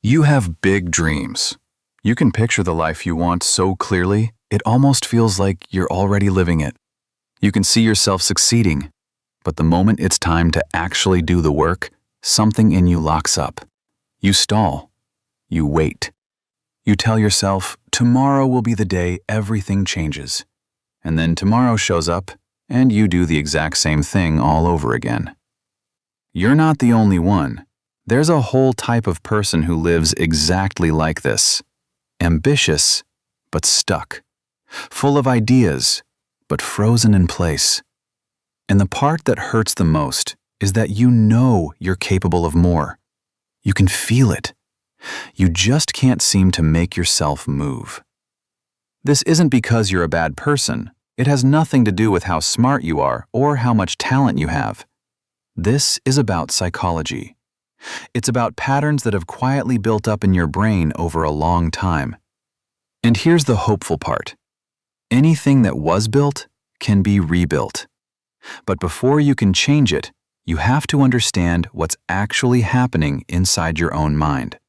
You have big dreams. You can picture the life you want so clearly, it almost feels like you're already living it. You can see yourself succeeding, but the moment it's time to actually do the work, something in you locks up. You stall. You wait. You tell yourself, tomorrow will be the day everything changes. And then tomorrow shows up, and you do the exact same thing all over again. You're not the only one. There's a whole type of person who lives exactly like this. Ambitious, but stuck. Full of ideas, but frozen in place. And the part that hurts the most is that you know you're capable of more. You can feel it. You just can't seem to make yourself move. This isn't because you're a bad person. It has nothing to do with how smart you are or how much talent you have. This is about psychology. It's about patterns that have quietly built up in your brain over a long time. And here's the hopeful part. Anything that was built can be rebuilt. But before you can change it, you have to understand what's actually happening inside your own mind.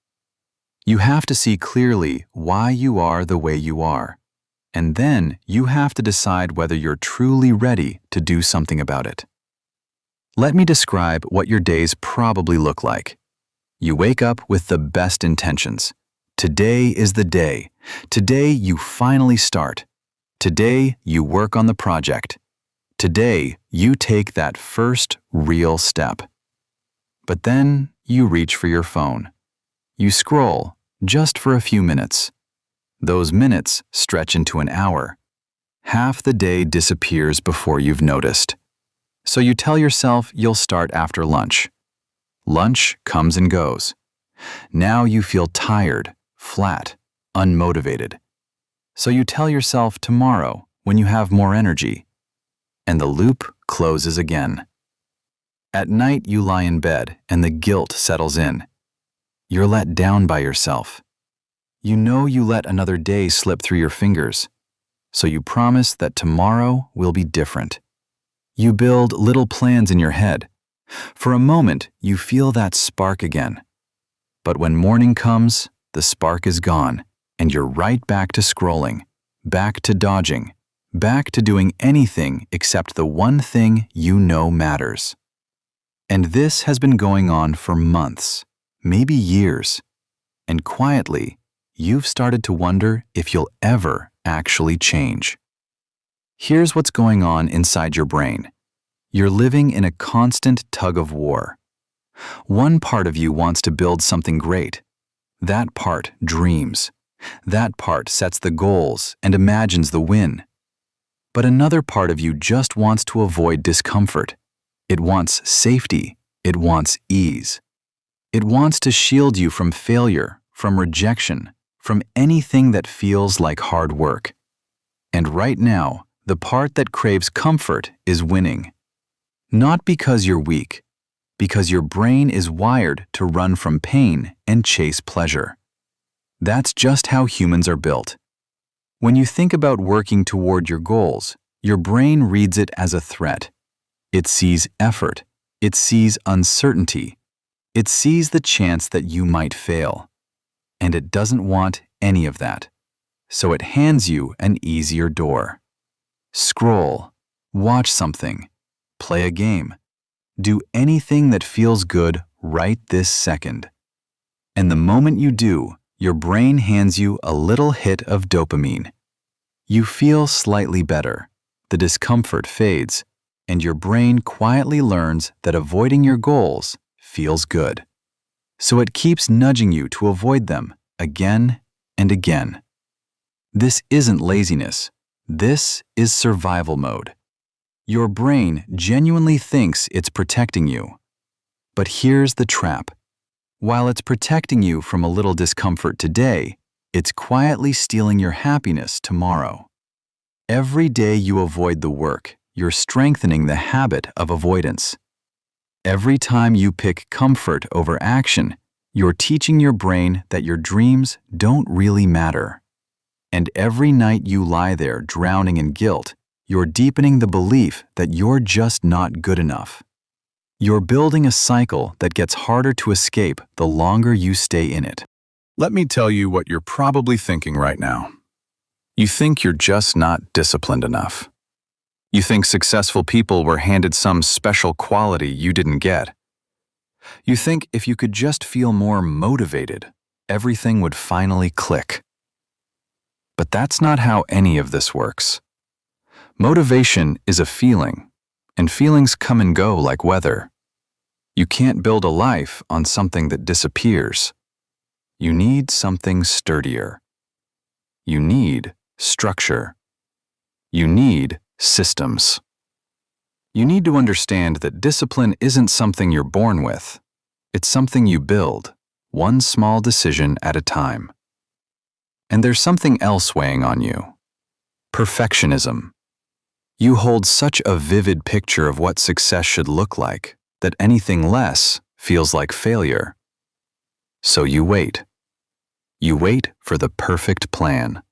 You have to see clearly why you are the way you are. And then you have to decide whether you're truly ready to do something about it. Let me describe what your days probably look like. You wake up with the best intentions. Today is the day. Today you finally start. Today you work on the project. Today you take that first real step. But then you reach for your phone. You scroll just for a few minutes. Those minutes stretch into an hour. Half the day disappears before you've noticed. So you tell yourself you'll start after lunch. Lunch comes and goes. Now you feel tired, flat, unmotivated. So you tell yourself tomorrow when you have more energy. And the loop closes again. At night you lie in bed and the guilt settles in. You're let down by yourself. You know you let another day slip through your fingers. So you promise that tomorrow will be different. You build little plans in your head. For a moment, you feel that spark again. But when morning comes, the spark is gone, and you're right back to scrolling, back to dodging, back to doing anything except the one thing you know matters. And this has been going on for months, maybe years. And quietly, you've started to wonder if you'll ever actually change. Here's what's going on inside your brain. You're living in a constant tug of war. One part of you wants to build something great. That part dreams. That part sets the goals and imagines the win. But another part of you just wants to avoid discomfort. It wants safety. It wants ease. It wants to shield you from failure, from rejection, from anything that feels like hard work. And right now, the part that craves comfort is winning. Not because you're weak, because your brain is wired to run from pain and chase pleasure. That's just how humans are built. When you think about working toward your goals, your brain reads it as a threat. It sees effort. It sees uncertainty. It sees the chance that you might fail. And it doesn't want any of that. So it hands you an easier door. Scroll, watch something, play a game, do anything that feels good right this second. And the moment you do, your brain hands you a little hit of dopamine. You feel slightly better, the discomfort fades, and your brain quietly learns that avoiding your goals feels good. So it keeps nudging you to avoid them again and again. This isn't laziness. This is survival mode. Your brain genuinely thinks it's protecting you. But here's the trap. While it's protecting you from a little discomfort today, it's quietly stealing your happiness tomorrow. Every day you avoid the work, you're strengthening the habit of avoidance. Every time you pick comfort over action, you're teaching your brain that your dreams don't really matter. And every night you lie there drowning in guilt, you're deepening the belief that you're just not good enough. You're building a cycle that gets harder to escape the longer you stay in it. Let me tell you what you're probably thinking right now. You think you're just not disciplined enough. You think successful people were handed some special quality you didn't get. You think if you could just feel more motivated, everything would finally click. But that's not how any of this works. Motivation is a feeling, and feelings come and go like weather. You can't build a life on something that disappears. You need something sturdier. You need structure. You need systems. You need to understand that discipline isn't something you're born with. It's something you build, one small decision at a time. And there's something else weighing on you. Perfectionism. You hold such a vivid picture of what success should look like that anything less feels like failure. So you wait. You wait for the perfect plan.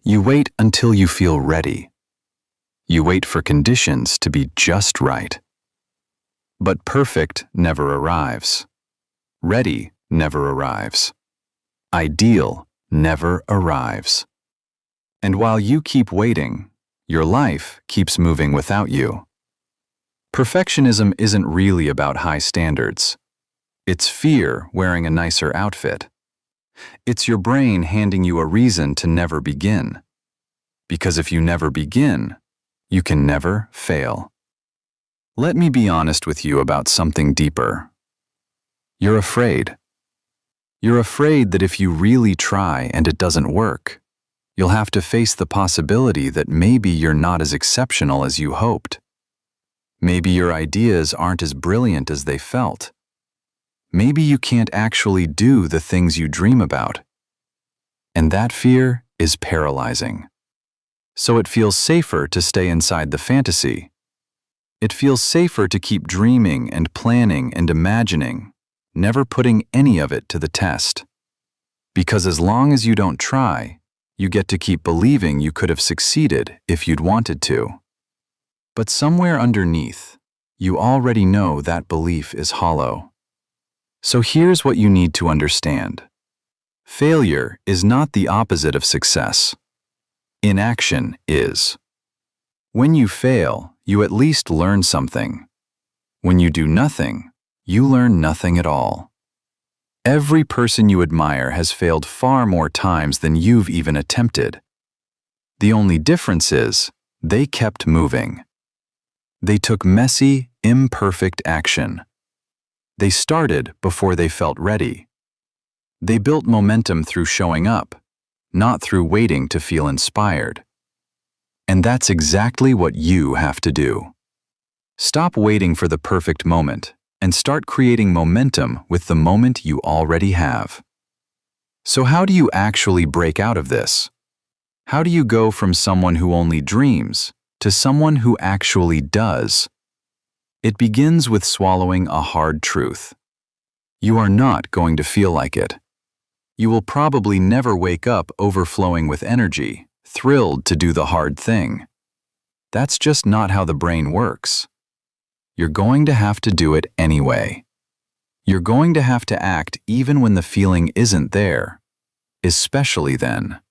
You wait until you feel ready. You wait for conditions to be just right. But perfect never arrives. Ready never arrives. Ideal never arrives. And while you keep waiting, your life keeps moving without you. Perfectionism isn't really about high standards. It's fear wearing a nicer outfit. It's your brain handing you a reason to never begin. Because if you never begin, you can never fail. Let me be honest with you about something deeper. You're afraid. You're afraid that if you really try and it doesn't work, you'll have to face the possibility that maybe you're not as exceptional as you hoped. Maybe your ideas aren't as brilliant as they felt. Maybe you can't actually do the things you dream about. And that fear is paralyzing. So it feels safer to stay inside the fantasy. It feels safer to keep dreaming and planning and imagining, never putting any of it to the test. Because as long as you don't try, you get to keep believing you could have succeeded if you'd wanted to. But somewhere underneath, you already know that belief is hollow. So here's what you need to understand. Failure is not the opposite of success. Inaction is. When you fail, you at least learn something. When you do nothing, you learn nothing at all. Every person you admire has failed far more times than you've even attempted. The only difference is, they kept moving. They took messy, imperfect action. They started before they felt ready. They built momentum through showing up, not through waiting to feel inspired. And that's exactly what you have to do. Stop waiting for the perfect moment and start creating momentum with the moment you already have. So how do you actually break out of this? How do you go from someone who only dreams to someone who actually does? It begins with swallowing a hard truth. You are not going to feel like it. You will probably never wake up overflowing with energy, thrilled to do the hard thing. That's just not how the brain works. You're going to have to do it anyway. You're going to have to act even when the feeling isn't there, especially then.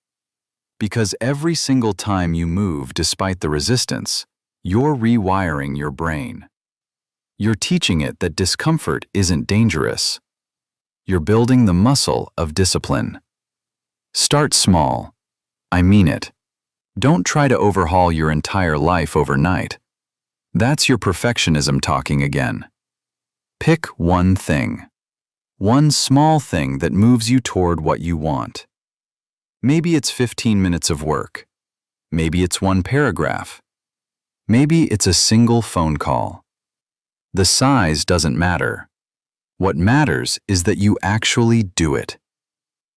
Because every single time you move despite the resistance, you're rewiring your brain. You're teaching it that discomfort isn't dangerous. You're building the muscle of discipline. Start small. I mean it. Don't try to overhaul your entire life overnight. That's your perfectionism talking again. Pick one thing. One small thing that moves you toward what you want. Maybe it's 15 minutes of work. Maybe it's one paragraph. Maybe it's a single phone call. The size doesn't matter. What matters is that you actually do it.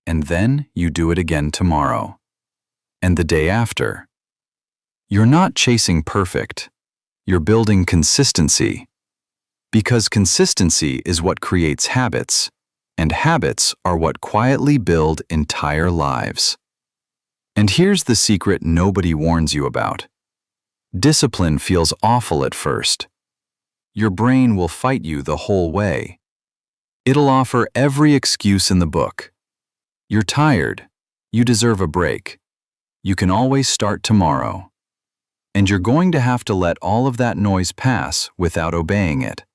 And then you do it again tomorrow. And the day after. You're not chasing perfect. You're building consistency. Because consistency is what creates habits, and habits are what quietly build entire lives. And here's the secret nobody warns you about. Discipline feels awful at first. Your brain will fight you the whole way. It'll offer every excuse in the book. You're tired. You deserve a break. You can always start tomorrow. And you're going to have to let all of that noise pass without obeying it.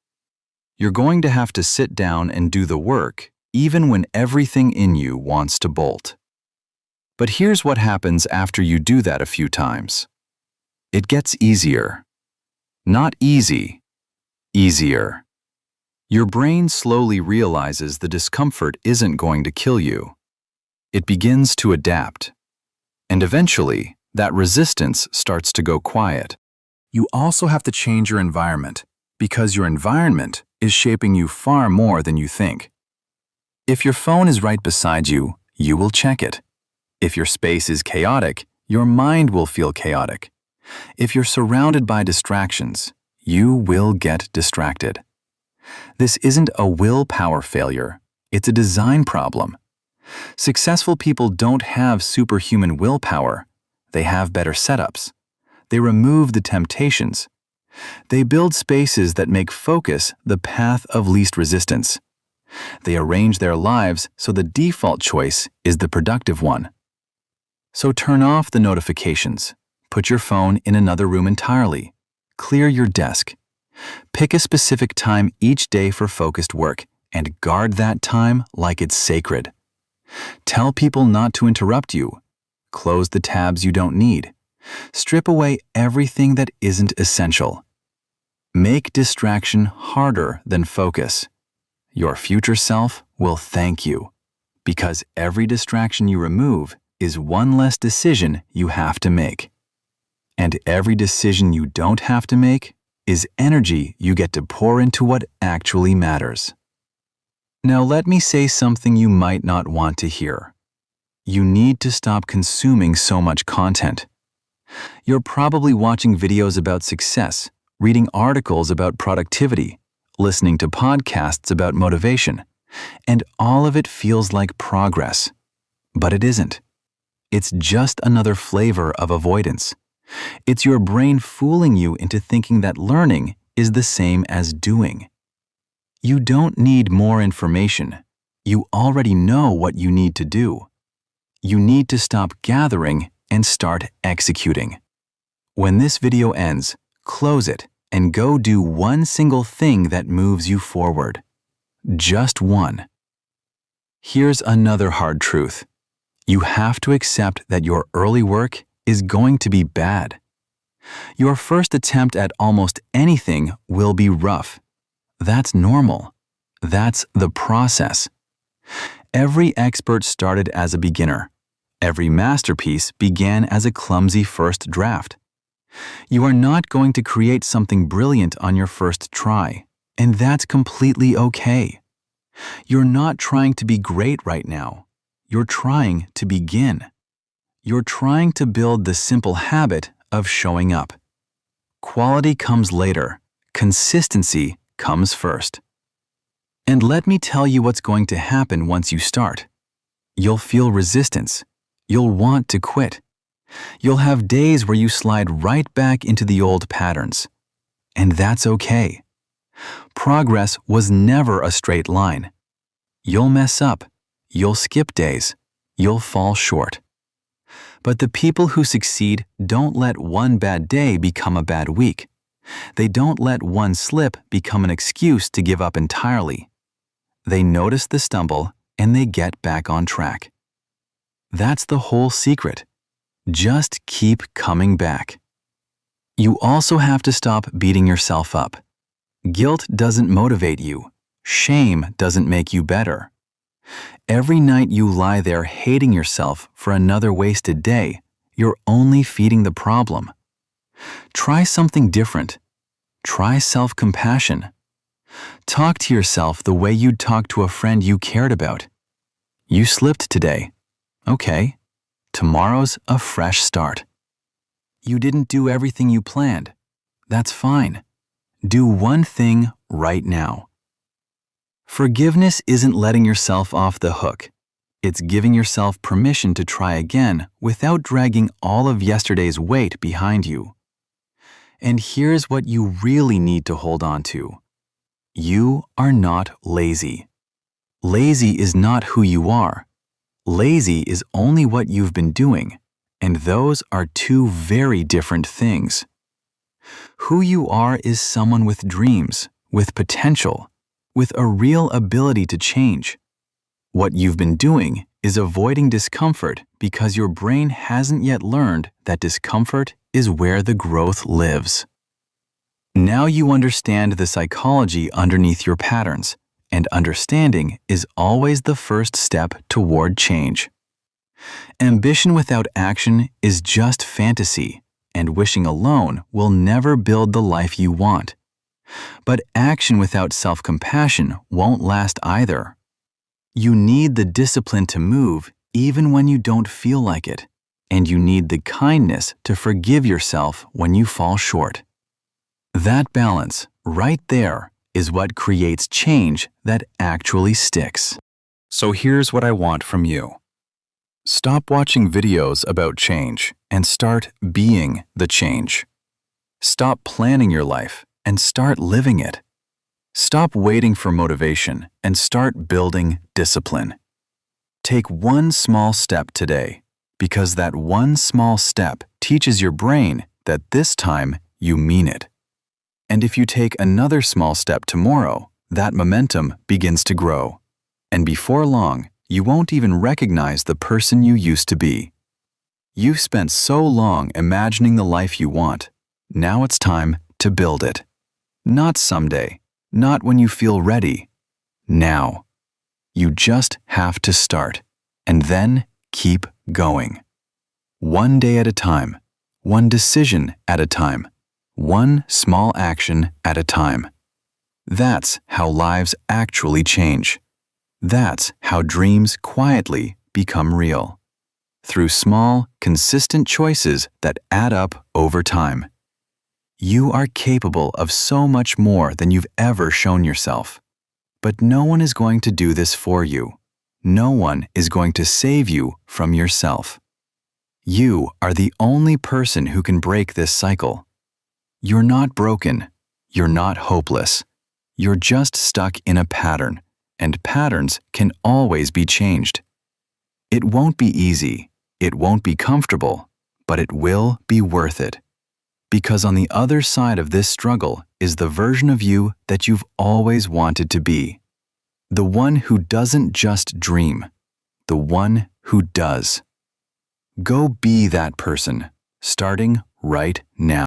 You're going to have to sit down and do the work, even when everything in you wants to bolt. But here's what happens after you do that a few times. It gets easier. Not easy, easier. Your brain slowly realizes the discomfort isn't going to kill you. It begins to adapt. And eventually, that resistance starts to go quiet. You also have to change your environment, because your environment is shaping you far more than you think. If your phone is right beside you, you will check it. If your space is chaotic, your mind will feel chaotic. If you're surrounded by distractions, you will get distracted. This isn't a willpower failure, it's a design problem. Successful people don't have superhuman willpower. They have better setups. They remove the temptations. They build spaces that make focus the path of least resistance. They arrange their lives so the default choice is the productive one. So turn off the notifications. Put your phone in another room entirely. Clear your desk. Pick a specific time each day for focused work and guard that time like it's sacred. Tell people not to interrupt you. Close the tabs you don't need. Strip away everything that isn't essential. Make distraction harder than focus. Your future self will thank you, because every distraction you remove is one less decision you have to make. And every decision you don't have to make is energy you get to pour into what actually matters. Now let me say something you might not want to hear. You need to stop consuming so much content. You're probably watching videos about success, reading articles about productivity, listening to podcasts about motivation, and all of it feels like progress. But it isn't. It's just another flavor of avoidance. It's your brain fooling you into thinking that learning is the same as doing. You don't need more information. You already know what you need to do. You need to stop gathering and start executing. When this video ends, close it and go do one single thing that moves you forward. Just one. Here's another hard truth. You have to accept that your early work is going to be bad. Your first attempt at almost anything will be rough. That's normal. That's the process. Every expert started as a beginner. Every masterpiece began as a clumsy first draft. You are not going to create something brilliant on your first try, and that's completely okay. You're not trying to be great right now. You're trying to begin. You're trying to build the simple habit of showing up. Quality comes later. Consistency comes first. And let me tell you what's going to happen once you start. You'll feel resistance. You'll want to quit. You'll have days where you slide right back into the old patterns. And that's okay. Progress was never a straight line. You'll mess up. You'll skip days. You'll fall short. But the people who succeed don't let one bad day become a bad week. They don't let one slip become an excuse to give up entirely. They notice the stumble and they get back on track. That's the whole secret. Just keep coming back. You also have to stop beating yourself up. Guilt doesn't motivate you. Shame doesn't make you better. Every night you lie there hating yourself for another wasted day, you're only feeding the problem. Try something different. Try self-compassion. Talk to yourself the way you'd talk to a friend you cared about. You slipped today. Okay. Tomorrow's a fresh start. You didn't do everything you planned. That's fine. Do one thing right now. Forgiveness isn't letting yourself off the hook. It's giving yourself permission to try again without dragging all of yesterday's weight behind you. And here's what you really need to hold on to. You are not lazy. Lazy is not who you are. Lazy is only what you've been doing, and those are two very different things. Who you are is someone with dreams, with potential, with a real ability to change. What you've been doing is avoiding discomfort because your brain hasn't yet learned that discomfort is where the growth lives. Now you understand the psychology underneath your patterns, and understanding is always the first step toward change. Ambition without action is just fantasy, and wishing alone will never build the life you want. But action without self-compassion won't last either. You need the discipline to move even when you don't feel like it, and you need the kindness to forgive yourself when you fall short. That balance, right there, is what creates change that actually sticks. So here's what I want from you. Stop watching videos about change and start being the change. Stop planning your life and start living it. Stop waiting for motivation and start building discipline. Take one small step today, because that one small step teaches your brain that this time you mean it. And if you take another small step tomorrow, that momentum begins to grow. And before long, you won't even recognize the person you used to be. You've spent so long imagining the life you want. Now it's time to build it. Not someday, not when you feel ready. Now. You just have to start, and then keep going. One day at a time, one decision at a time, one small action at a time. That's how lives actually change. That's how dreams quietly become real. Through small, consistent choices that add up over time. You are capable of so much more than you've ever shown yourself. But no one is going to do this for you. No one is going to save you from yourself. You are the only person who can break this cycle. You're not broken. You're not hopeless. You're just stuck in a pattern, and patterns can always be changed. It won't be easy. It won't be comfortable, but it will be worth it. Because on the other side of this struggle is the version of you that you've always wanted to be. The one who doesn't just dream, the one who does. Go be that person, starting right now.